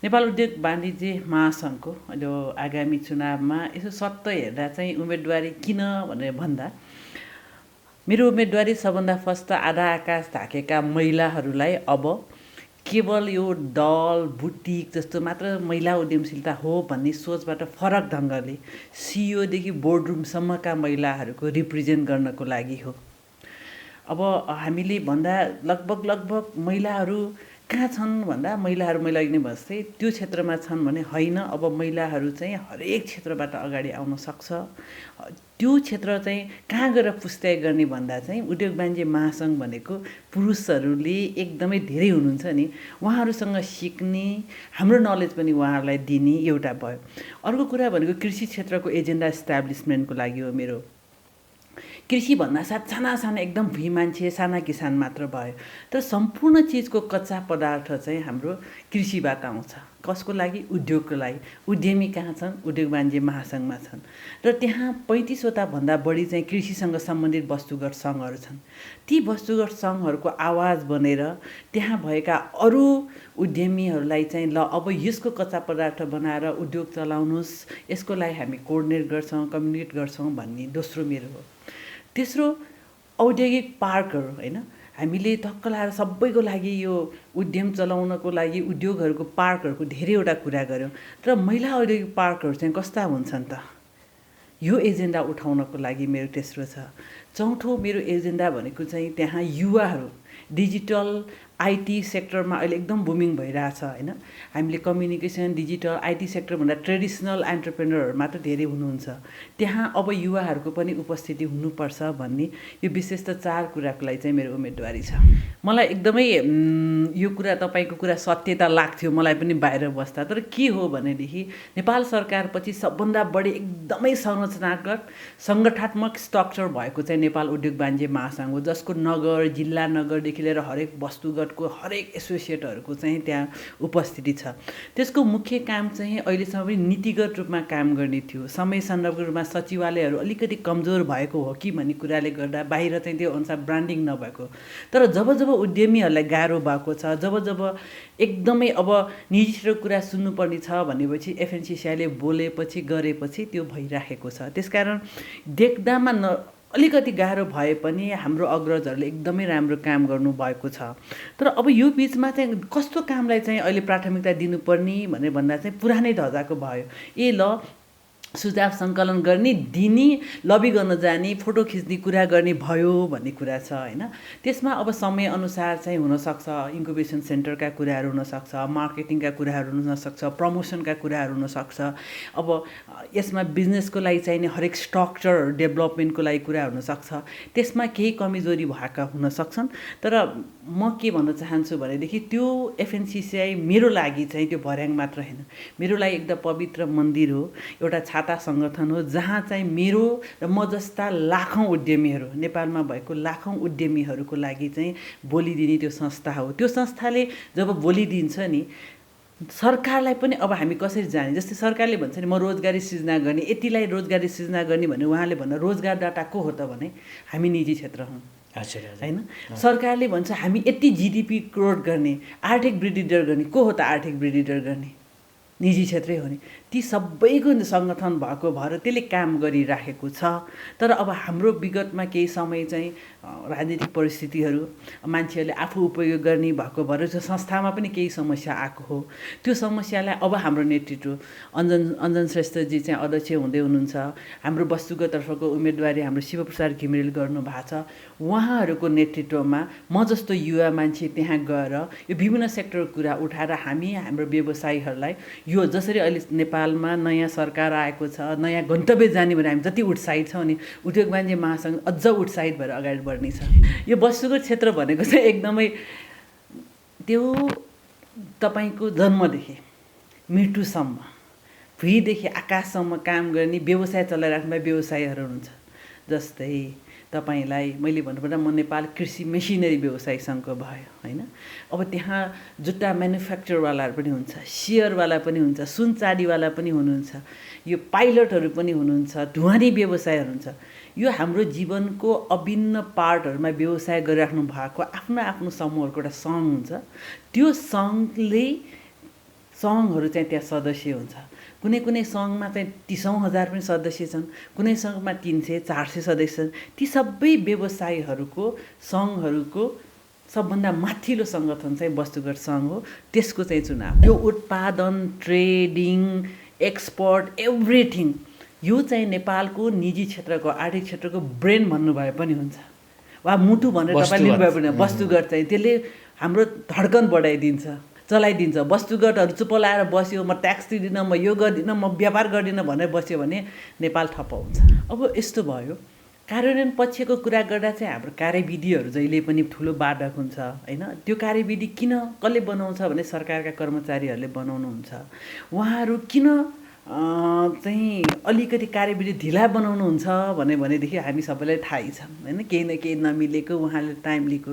नेपाल उद्योग वाणिज्य महासङ्घको यो आगामी चुनावमा यसो सत्य हेर्दा चाहिँ उम्मेदवारी किन भनेर भन्दा मेरो उम्मेदवारी सबभन्दा फर्स्ट त आधा आकाश ढाकेका महिलाहरूलाई अब केवल यो दल बुटिक जस्तो मात्र महिला उद्यमशीलता हो भन्ने सोचबाट फरक ढङ्गले सिइओदेखि बोर्डरुमसम्मका महिलाहरूको रिप्रेजेन्ट गर्नको लागि हो। अब हामीले भन्दा लगभग महिलाहरू कहाँ छन् भन्दा महिलाहरू मैले अघि नै बस्थे त्यो क्षेत्रमा छन् भने होइन। अब महिलाहरू चाहिँ हरेक क्षेत्रबाट अगाडि आउन सक्छ। त्यो क्षेत्र चाहिँ कहाँ गएर पुस्त्याइ गर्ने भन्दा चाहिँ उद्योग वाणिज्य महासङ्घ भनेको पुरुषहरूले एकदमै धेरै हुनुहुन्छ नि, उहाँहरूसँग सिक्ने, हाम्रो नलेज पनि उहाँहरूलाई दिने एउटा भयो। अर्को कुरा भनेको कृषि क्षेत्रको एजेन्डा इस्टाब्लिसमेन्टको लागि हो मेरो। कृषि भन्दा साथ साना एकदम भुइँ मान्छे साना किसान मात्र भयो, तर सम्पूर्ण चिजको कच्चा पदार्थ चाहिँ हाम्रो कृषिबाट आउँछ। कसको लागि? उद्योगको लागि। उद्यमी कहाँ छन्? उद्योग वाणिज्य महासङ्घमा छन् र त्यहाँ 35वटा भन्दा बढी चाहिँ कृषिसँग सम्बन्धित वस्तुगत सङ्घहरू छन्। ती वस्तुगत सङ्घहरूको आवाज बनेर त्यहाँ भएका अरू उद्यमीहरूलाई चाहिँ ल अब यसको कच्चा पदार्थ बनाएर उद्योग चलाउनुहोस्, यसको लागि हामी कोअर्डिनेट गर्छौँ, कम्युनिकेट गर्छौँ भन्ने दोस्रो मेरो हो। तेस्रो औद्योगिक पार्कहरू, होइन, हामीले धक्क लाएर सबैको लागि यो उद्यम चलाउनको लागि उद्योगहरूको पार्कहरूको धेरैवटा कुरा गऱ्यौँ, तर महिला औद्योगिक पार्कहरू चाहिँ कस्ता हुन्छन् त? यो एजेन्डा उठाउनको लागि मेरो तेस्रो छ। चौथो मेरो एजेन्डा भनेको चाहिँ त्यहाँ युवाहरू डिजिटल आइटी सेक्टरमा अहिले एकदम बुमिङ भइरहेछ, होइन। हामीले कम्युनिकेसन, डिजिटल, आइटी सेक्टर भन्दा ट्रेडिसनल एन्टरप्रेनरहरू मात्र धेरै हुनुहुन्छ। त्यहाँ अब युवाहरूको पनि उपस्थिति हुनुपर्छ भन्ने यो विशेष त 4 कुराको लागि चाहिँ मेरो उम्मेदवारी छ। मलाई एकदमै यो कुरा तपाईँको कुरा सत्यता लाग्थ्यो मलाई पनि बाहिर बस्दा, तर के हो भनेदेखि नेपाल सरकारपछि सबभन्दा बढी एकदमै सङ्गठनात्मक स्ट्रक्चर भएको चाहिँ नेपाल उद्योग वाणिज्य महासङ्घ हो, जसको नगर, जिल्ला नगरदेखि लिएर हरेक वस्तुगतको हरेक एसोसिएटहरूको चाहिँ त्यहाँ उपस्थिति छ। त्यसको मुख्य काम चाहिँ अहिलेसम्म पनि नीतिगत रूपमा काम गर्ने थियो। समय सन्दर्भको रूपमा सचिवालयहरू अलिकति कमजोर भएको हो कि भन्ने कुराले गर्दा बाहिर चाहिँ त्यो अनुसार ब्रान्डिङ नभएको। तर जब उद्यमीहरूलाई गाह्रो भएको छ, जब एकदमै अब निजी क्षेत्रको कुरा सुन्नुपर्ने छ भनेपछि एफएनसिसिआईले बोलेपछि गरेपछि त्यो भइराखेको छ। त्यसकारण देख्दामा अलिकति गाह्रो भए पनि हाम्रो अग्रजहरूले एकदमै राम्रो काम गर्नुभएको छ। तर अब यो बिचमा चाहिँ कस्तो कामलाई चाहिँ अहिले प्राथमिकता दिनुपर्ने भनेर भन्दा चाहिँ पुरानै ढजाको भयो। ल सुझाव सङ्कलन गर्ने, दिने, लबी गर्न जाने, फोटो खिच्ने कुरा गर्ने भयो भन्ने कुरा छ, होइन। त्यसमा अब समयअनुसार चाहिँ हुनसक्छ इन्क्युबेसन सेन्टरका कुराहरू हुनसक्छ, मार्केटिङका कुराहरू हुनसक्छ, प्रमोसनका कुराहरू हुनसक्छ। अब यसमा बिजनेसको लागि चाहिने हरेक स्ट्रक्चर डेभलपमेन्टको लागि कुरा हुनसक्छ। त्यसमा केही कमजोरी भएका हुनसक्छन्। तर म के भन्न चाहन्छु भनेदेखि त्यो एफएनसिसिआई मेरो लागि चाहिँ त्यो भर्याङ मात्र होइन, मेरो लागि एकदम पवित्र मन्दिर हो, एउटा छाता सङ्गठन हो, जहाँ चाहिँ मेरो र म जस्ता लाखौँ उद्यमीहरू, नेपालमा भएको लाखौँ उद्यमीहरूको लागि चाहिँ बोलिदिने त्यो संस्था हो। त्यो संस्थाले जब बोलिदिन्छ नि, सरकारलाई पनि अब हामी कसरी जाने, जस्तै सरकारले भन्छ नि म रोजगारी सृजना गर्ने, यतिलाई रोजगारी सृजना गर्ने भने उहाँले भन्दा रोजगारदाता को हो त भने हामी निजी क्षेत्र हौँ, होइन। सरकारले भन्छ हामी यति जिडिपी क्रोड गर्ने, आर्थिक वृद्धि दर गर्ने, को हो त आर्थिक वृद्धि दर गर्ने? निजी क्षेत्रै हो नि। ती सबैको सङ्गठन भएको भएर त्यसले काम गरिराखेको छ। तर अब हाम्रो विगतमा केही समय चाहिँ राजनीतिक परिस्थितिहरू, मान्छेहरूले आफू उपयोग गर्ने भएको भएर त्यो संस्थामा पनि केही समस्या आएको हो। त्यो समस्यालाई अब हाम्रो नेतृत्व अञ्जन श्रेष्ठजी चाहिँ अध्यक्ष हुँदै हुनुहुन्छ, हाम्रो वस्तुगततर्फको उम्मेदवारी हाम्रो शिवप्रसाद घिमिरेले गर्नुभएको छ। उहाँहरूको नेतृत्वमा म जस्तो युवा मान्छे त्यहाँ गएर यो विभिन्न सेक्टरको कुरा उठाएर हामी हाम्रो व्यवसायीहरूलाई यो जसरी अहिले नेपालमा नयाँ सरकार आएको छ, नयाँ गन्तव्य जाने भने हामी जति उत्साहित छौँ नि, उद्योग वाणिज्य महासङ्घ अझ उत्साहित भएर अगाडि बढ्ने छ। यो वस्तुगत क्षेत्र भनेको चाहिँ एकदमै त्यो तपाईँको जन्मदेखि मृत्युसम्म भुइँदेखि आकाशसम्म काम गर्ने व्यवसाय चलाइराख्ने व्यवसायीहरू हुनुहुन्छ। जस्तै तपाईँलाई मैले भन्नुपर्दा म नेपाल कृषि मेसिनरी व्यवसायी सङ्घको भयो, होइन। अब त्यहाँ जुत्ता म्यानुफ्याक्चरवालाहरू पनि हुन्छ, सियरवाला पनि हुन्छ, सुन चाँदीवाला पनि हुनुहुन्छ, यो पाइलटहरू पनि हुनुहुन्छ, ढुवानी व्यवसायहरू हुन्छ। यो हाम्रो जीवनको अभिन्न पार्टहरूमा व्यवसाय गरिराख्नु भएको आफ्नो आफ्नो समूहहरूको एउटा सङ्घ हुन्छ। त्यो सङ्घले सङ्घहरू चाहिँ त्यहाँ सदस्य हुन्छ। कुनै कुनै सङ्घमा चाहिँ 30,000 पनि सदस्य छन्, कुनै सङ्घमा 300 400 सदस्य छन्। ती सबै व्यवसायीहरूको सङ्घहरूको सबभन्दा माथिल्लो सङ्गठन चाहिँ वस्तुगत सङ्घ हो। त्यसको चाहिँ चुनाव, यो उत्पादन, ट्रेडिङ, एक्सपोर्ट, एभ्रिथिङ, यो चाहिँ नेपालको निजी क्षेत्रको, आर्थिक क्षेत्रको ब्रेन भन्नुभए पनि हुन्छ, वा मुटु भनेर तपाईँ लिनुभयो भने वस्तुगत चाहिँ त्यसले हाम्रो धड्कन बढाइदिन्छ, चलाइदिन्छ। वस्तुगतहरू चुप लाएर बस्यो, म ट्याक्स दिँदिनँ, म यो गर्दिनँ, म व्यापार गर्दिनँ भनेर बस्यो भने नेपाल ठप्प हुन्छ। अब यस्तो भयो। कार्यान्वयन पक्षको कुरा गर्दा चाहिँ हाम्रो कार्यविधिहरू जहिले पनि ठुलो बाधक हुन्छ होइन। त्यो कार्यविधि किन कसले बनाउँछ भने सरकारका कर्मचारीहरूले बनाउनुहुन्छ। उहाँहरू किन चाहिँ अलिकति कार्यविधि ढिला बनाउनुहुन्छ भनेदेखि हामी सबैलाई थाहै छ होइन। केही न केही नमिलेको, उहाँले टाइम लिएको,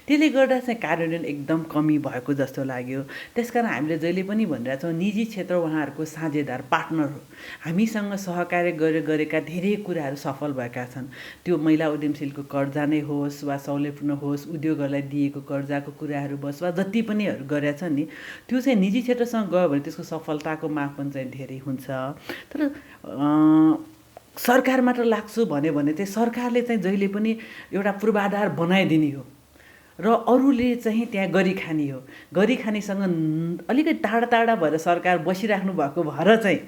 त्यसले गर्दा चाहिँ कार्यान्वयन एकदम कमी भएको जस्तो लाग्यो। त्यसकारण हामीले जहिले पनि भनिरहेको छौँ निजी क्षेत्र उहाँहरूको साझेदार, पार्टनर हो। हामीसँग सहकार्य गरेका धेरै कुराहरू सफल भएका छन्। त्यो महिला उद्यमशीलको कर्जा नै होस् वा सहुलियतपूर्ण होस्, उद्योगहरूलाई दिएको कर्जाको कुराहरू होस्, वा जति पनि गरेका छन् नि, त्यो चाहिँ निजी क्षेत्रसँग गयो भने त्यसको सफलताको मापन चाहिँ धेरै हुन्छ। तर सरकार मात्र लाग्छु भन्यो भने चाहिँ सरकारले चाहिँ जहिले पनि एउटा पूर्वाधार बनाइदिने हो र अरूले चाहिँ त्यहाँ गरिखाने हो। गरिखानेसँग अलिकति टाढा टाढा भएर सरकार बसिराख्नु भएको भएर चाहिँ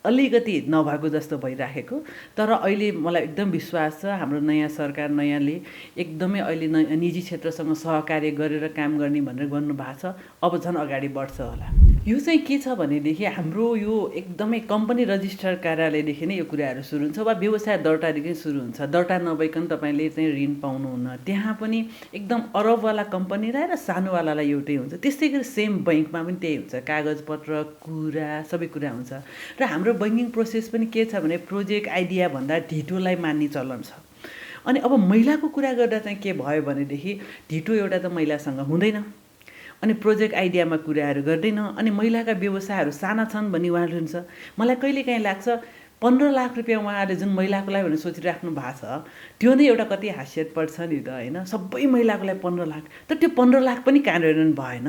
अलिकति नभएको जस्तो भइराखेको। तर अहिले मलाई एकदम विश्वास छ हाम्रो नयाँ सरकार, नयाँले एकदमै अहिले निजी क्षेत्रसँग सहकार्य गरेर काम गर्ने भनेर गर्नुभएको छ। अब झन् अगाडि बढ्छ होला। यो चाहिँ के छ भनेदेखि हाम्रो यो एकदमै कम्पनी रजिस्ट्रार कार्यालयदेखि नै यो कुराहरू सुरु हुन्छ, वा व्यवसाय दर्तादेखि सुरु हुन्छ। दर्ता नभइकन तपाईँले चाहिँ ऋण पाउनुहुन्न। त्यहाँ पनि एकदम अरबवाला कम्पनी र सानोवालालाई एउटै हुन्छ। त्यस्तै गरी सेम बैङ्कमा पनि त्यही हुन्छ, कागजपत्र कुरा सबै कुरा हुन्छ। र हाम्रो बैङ्किङ प्रोसेस पनि के छ भने प्रोजेक्ट आइडिया भन्दा ढिटोलाई मान्ने चलन छ। अनि अब महिलाको कुरा गर्दा चाहिँ के भयो भनेदेखि ढिटो एउटा त महिलासँग हुँदैन, अनि प्रोजेक्ट आइडियामा कुराहरू गर्दैन, अनि महिलाका व्यवसायहरू साना छन् भन्ने उहाँहरू हुन्छ। मलाई कहिलेकाहीँ लाग्छ 15 लाख रुपियाँ उहाँहरूले जुन महिलाको लागि भनेर सोचिराख्नु भएको छ, त्यो नै एउटा कति हास्यद पर्छ नि त होइन। सबै महिलाको लागि 15 लाख, तर त्यो 15 लाख पनि कार्यान्वयन भएन।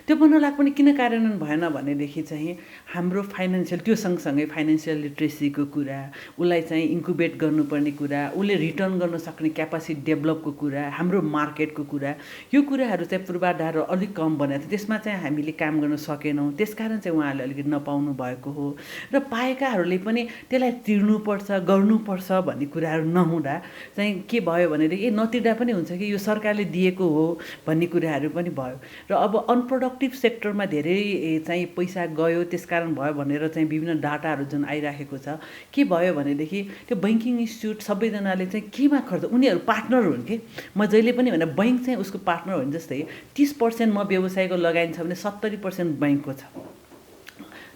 त्यो 15 लाख पनि किन कार्यान्वयन भएन भनेदेखि चाहिँ हाम्रो फाइनेन्सियल, त्यो सँगसँगै फाइनेन्सियल लिट्रेसीको कुरा, उसलाई चाहिँ इन्क्युबेट गर्नुपर्ने कुरा, उसले रिटर्न गर्न सक्ने क्यापासिटी डेभलपको कुरा, हाम्रो मार्केटको कुरा, यो कुराहरू चाहिँ पूर्वाधार अलिक कम बनाएको थियो। त्यसमा चाहिँ हामीले काम गर्न सकेनौँ। त्यसकारण चाहिँ उहाँहरूले अलिकति नपाउनु भएको हो। र पाएकाहरूले पनि त्यसलाई तिर्नुपर्छ, गर्नुपर्छ भन्ने कुराहरू नहुँदा चाहिँ के भयो भनेदेखि नतिर्दा पनि हुन्छ कि यो सरकारले दिएको हो भन्ने कुराहरू पनि भयो। र अब अनप्रोडक्टिभ सेक्टरमा धेरै चाहिँ पैसा गयो, त्यसकारण भयो भनेर चाहिँ विभिन्न डाटाहरू जुन आइराखेको छ, के भयो भनेदेखि त्यो बैङ्किङ इन्स्टिट्युट सबैजनाले चाहिँ केमा खर्च, उनीहरू पार्टनर हुन् कि। म जहिले पनि भने बैङ्क चाहिँ उसको पार्टनर हो नि। जस्तै 30% म व्यवसायको लगाइन्छ भने 70% बैङ्कको छ।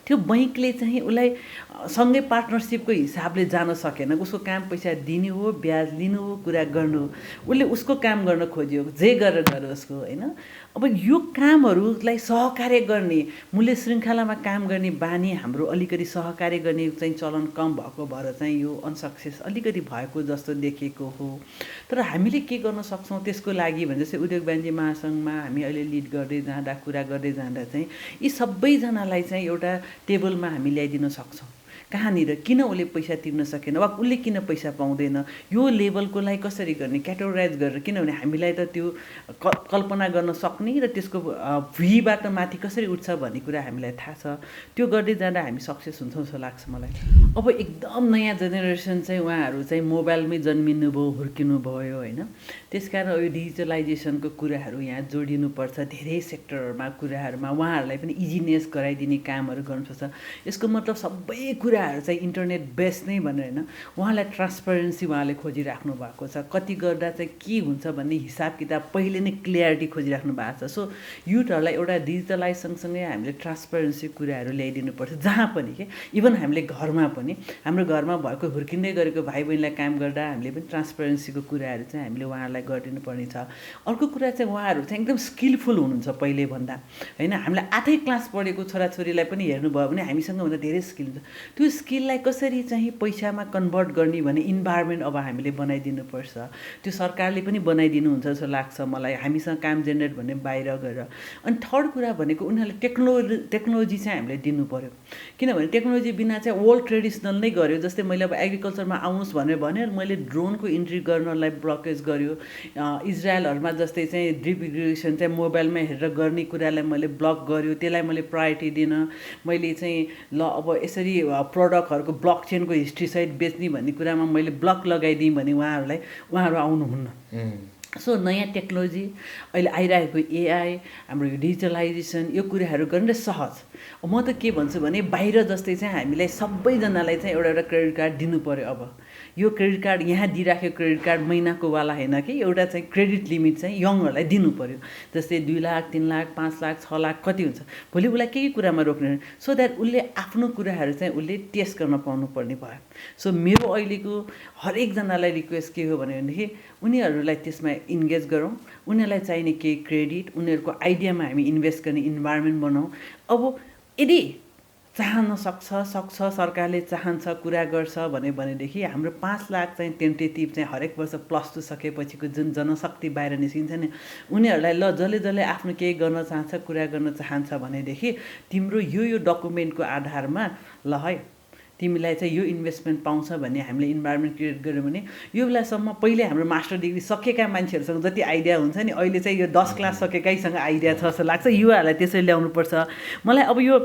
त्यो बैङ्कले चाहिँ उसलाई सँगै पार्टनरसिपको हिसाबले जान सकेन। उसको काम पैसा दिने हो, ब्याज लिनु हो, कुरा गर्नु हो। उसले उसको काम गर्न खोज्यो, जे गरेर गऱ्यो उसको होइन। अब यो कामहरूलाई सहकार्य गर्ने, मूल्य श्रृङ्खलामा काम गर्ने बानी हाम्रो अलिकति सहकार्य गर्ने चाहिँ चलन कम भएको भएर चाहिँ यो अनसक्सेस अलिकति भएको जस्तो देखेको हो। तर हामीले के गर्न सक्छौँ त्यसको लागि भने जस्तै उद्योग वाणिज्य महासङ्घमा हामी अहिले लिड गर्दै जाँदा, कुरा गर्दै जाँदा चाहिँ यी सबैजनालाई चाहिँ एउटा टेबलमा हामी ल्याइदिन सक्छौँ। कहाँनिर किन उसले पैसा तिर्न सकेन, वा उसले किन पैसा पाउँदैन, यो लेभलकोलाई कसरी गर्ने, क्याटेगोराइज गरेर। किनभने हामीलाई त त्यो कल्पना गर्न सक्ने र त्यसको भुइँबाट माथि कसरी उठ्छ भन्ने कुरा हामीलाई थाहा छ। त्यो गर्दै जाँदा हामी सक्सेस हुन्छौँ जस्तो लाग्छ मलाई। अब एकदम नयाँ जेनेरेसन चाहिँ उहाँहरू चाहिँ मोबाइलमै जन्मिनु भयो, हुर्किनु भयो होइन। त्यसकारण यो डिजिटलाइजेसनको कुराहरू यहाँ जोडिनुपर्छ। धेरै सेक्टरहरूमा कुराहरूमा उहाँहरूलाई पनि इजिनेस गराइदिने कामहरू गर्नुपर्छ। यसको मतलब सबै कुराहरू चाहिँ इन्टरनेट बेस्ड नै भनेर होइन, उहाँलाई ट्रान्सपरेन्सी उहाँले खोजिराख्नु भएको छ। कति गर्दा चाहिँ के हुन्छ भन्ने हिसाब किताब पहिले नै क्लियरिटी खोजिराख्नु भएको छ। सो युथहरूलाई एउटा डिजिटलाइज सँगसँगै हामीले ट्रान्सपरेन्सी कुराहरू ल्याइदिनुपर्छ। जहाँ पनि के इभन हामीले घरमा पनि, हाम्रो घरमा भएको हुर्किँदै गरेको भाइ बहिनीलाई काम गर्दा हामीले पनि ट्रान्सपरेन्सीको कुराहरू चाहिँ हामीले उहाँहरूलाई उहाँहरूलाई गरिदिनु पर्ने छ। अर्को कुरा चाहिँ उहाँहरू चाहिँ एकदम स्किलफुल हुनुहुन्छ पहिले भन्दा होइन। हामीलाई 8औँ क्लास पढेको छोराछोरीलाई पनि हेर्नुभयो भने हामीसँग भन्दा धेरै स्किल हुन्छ। त्यो स्किललाई कसरी चाहिँ पैसामा कन्भर्ट गर्ने भन्ने इन्भाइरोमेन्ट अब हामीले बनाइदिनुपर्छ। त्यो सरकारले पनि बनाइदिनुहुन्छ जस्तो लाग्छ मलाई, हामीसँग काम जेनेरेट भन्ने बाहिर गएर। अनि थर्ड कुरा भनेको उनीहरूले टेक्नोलोजी चाहिँ हामीले दिनु पऱ्यो, किनभने टेक्नोलोजी बिना चाहिँ ओल्ड ट्रेडिसनल नै गर्यो। जस्तै मैले अब एग्रिकल्चरमा आउनुहोस् भने मैले ड्रोनको इन्ट्री गर्नलाई ब्लकेज गर्यो। इजरायलहरूमा जस्तै चाहिँ ड्रिप इरिगेसन चाहिँ मोबाइलमा हेरेर गर्ने कुरालाई मैले ब्लक गर्यो, त्यसलाई मैले प्रायोरिटी दिन। मैले चाहिँ ल अब यसरी प्रडक्टहरूको ब्लक चेनको हिस्ट्रीसहित बेच्ने भन्ने कुरामा मैले ब्लक लगाइदिएँ भने उहाँहरू आउनुहुन्न। सो नयाँ टेक्नोलोजी अहिले आइरहेको एआई, हाम्रो यो डिजिटलाइजेसन, यो कुराहरू गर्न सहज। म त के भन्छु भने बाहिर जस्तै चाहिँ हामीलाई सबैजनालाई चाहिँ एउटा क्रेडिट कार्ड दिनु पऱ्यो। अब यो क्रेडिट कार्ड यहाँ दिइराखेको क्रेडिट कार्ड महिनाको वाला होइन कि, एउटा चाहिँ क्रेडिट लिमिट चाहिँ यङहरूलाई दिनु पऱ्यो। जस्तै 2 लाख 3 लाख 5 लाख 6 लाख कति हुन्छ, भोलि उसलाई केही कुरामा रोक्ने, सो द्याट उसले आफ्नो कुराहरू चाहिँ उसले टेस्ट गर्न पाउनु पर्ने भयो। सो मेरो अहिलेको हरेकजनालाई रिक्वेस्ट के हो भनेदेखि उनीहरूलाई त्यसमा इन्गेज गरौँ, उनीहरूलाई चाहिने केही क्रेडिट, उनीहरूको आइडियामा हामी इन्भेस्ट गर्ने इन्भाइरोमेन्ट बनाऊँ। अब यदि चाहन सक्छ सरकारले चाहन्छ कुरा गर्छ भनेदेखि हाम्रो 5 लाख चाहिँ टेन्टेटिभ चाहिँ हरेक वर्ष +2 सकेपछिको जुन जनशक्ति बाहिर निस्किन्छ नि, उनीहरूलाई ल जसले आफ्नो केही गर्न चाहन्छ, कुरा गर्न चाहन्छ भनेदेखि तिम्रो यो डकुमेन्टको आधारमा ल है तिमीलाई चाहिँ यो इन्भेस्टमेन्ट पाउँछ भन्ने हामीले इन्भाइरोमेन्ट क्रिएट गर्यो भने यो बेलासम्म पहिले हाम्रो मास्टर डिग्री सकेका मान्छेहरूसँग जति आइडिया हुन्छ नि, अहिले चाहिँ यो 10 क्लास सकेकैसँग आइडिया छ जस्तो लाग्छ। युवाहरूलाई त्यसरी ल्याउनुपर्छ। मलाई अब यो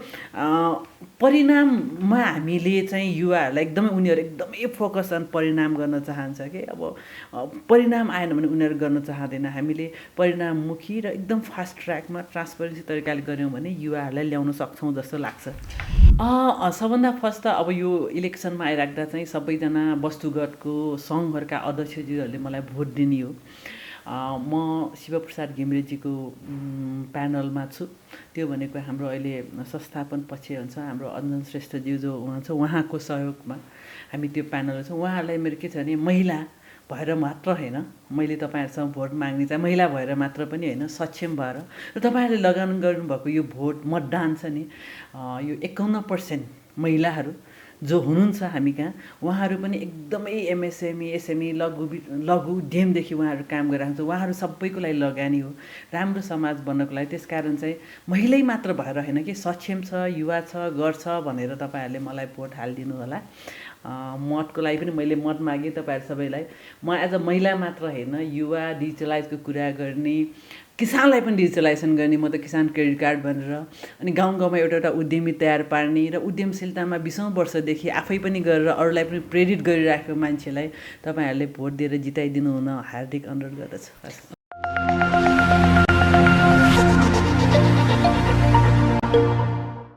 परिणाममा हामीले चाहिँ युवाहरूलाई उनीहरू एकदमै फोकस अन परिणाम गर्न चाहन्छ कि अब परिणाम आएन भने उनीहरू गर्न चाहँदैन। हामीले परिणाममुखी र एकदम फास्ट ट्र्याकमा ट्रान्सपरेन्सी तरिकाले गऱ्यौँ भने युवाहरूलाई ल्याउन सक्छौँ जस्तो लाग्छ। सबभन्दा फर्स्ट त अब यो इलेक्सनमा आइराख्दा चाहिँ सबैजना वस्तुगतको सङ्घहरूका अध्यक्षज्यूहरूले मलाई भोट दिने हो। म शिवप्रसाद घिमिरेजीको प्यानलमा छु। त्यो भनेको हाम्रो अहिले संस्थापन पक्ष हुन्छ हाम्रो अञ्जन श्रेष्ठज्यू जो हुनुहुन्छ, उहाँको सहयोगमा हामी त्यो प्यानल छौँ। उहाँहरूलाई मेरो के छ भने महिला भएर मात्र होइन, मैले तपाईँहरूसँग भोट माग्ने चाहिँ महिला भएर मात्र पनि होइन, सक्षम भएर र तपाईँहरूले लगान गर्नुभएको यो भोट मतदान छ नि, यो 51% महिलाहरू जो हुनुहुन्छ हामी कहाँ, उहाँहरू पनि एकदमै एमएसएमई एसएमई लघु उद्यमदेखि उहाँहरू काम गरिरहेको छ। उहाँहरू सबैको लागि लगानी हो राम्रो समाज बन्नको लागि। त्यस कारण चाहिँ महिलै मात्र भएर होइन कि सक्षम छ, युवा छ, गर्छ भनेर तपाईँहरूले मलाई भोट हालिदिनु होला। मतको लागि पनि मैले मत मागेँ तपाईँहरू सबैलाई। म एज अ महिला मात्र होइन, युवा डिजिटलाइजको कुरा गर्ने, किसानलाई पनि डिजिटलाइजेसन गर्ने, म त किसान क्रेडिट कार्ड भनेर, अनि गाउँ गाउँमा एउटा उद्यमी तयार पार्ने र उद्यमशीलतामा 20औँ वर्षदेखि आफै पनि गरेर अरूलाई पनि प्रेरित गरिराखेको मान्छेलाई तपाईँहरूले भोट दिएर जिताइदिनु हुन हार्दिक अनुरोध गर्दछु।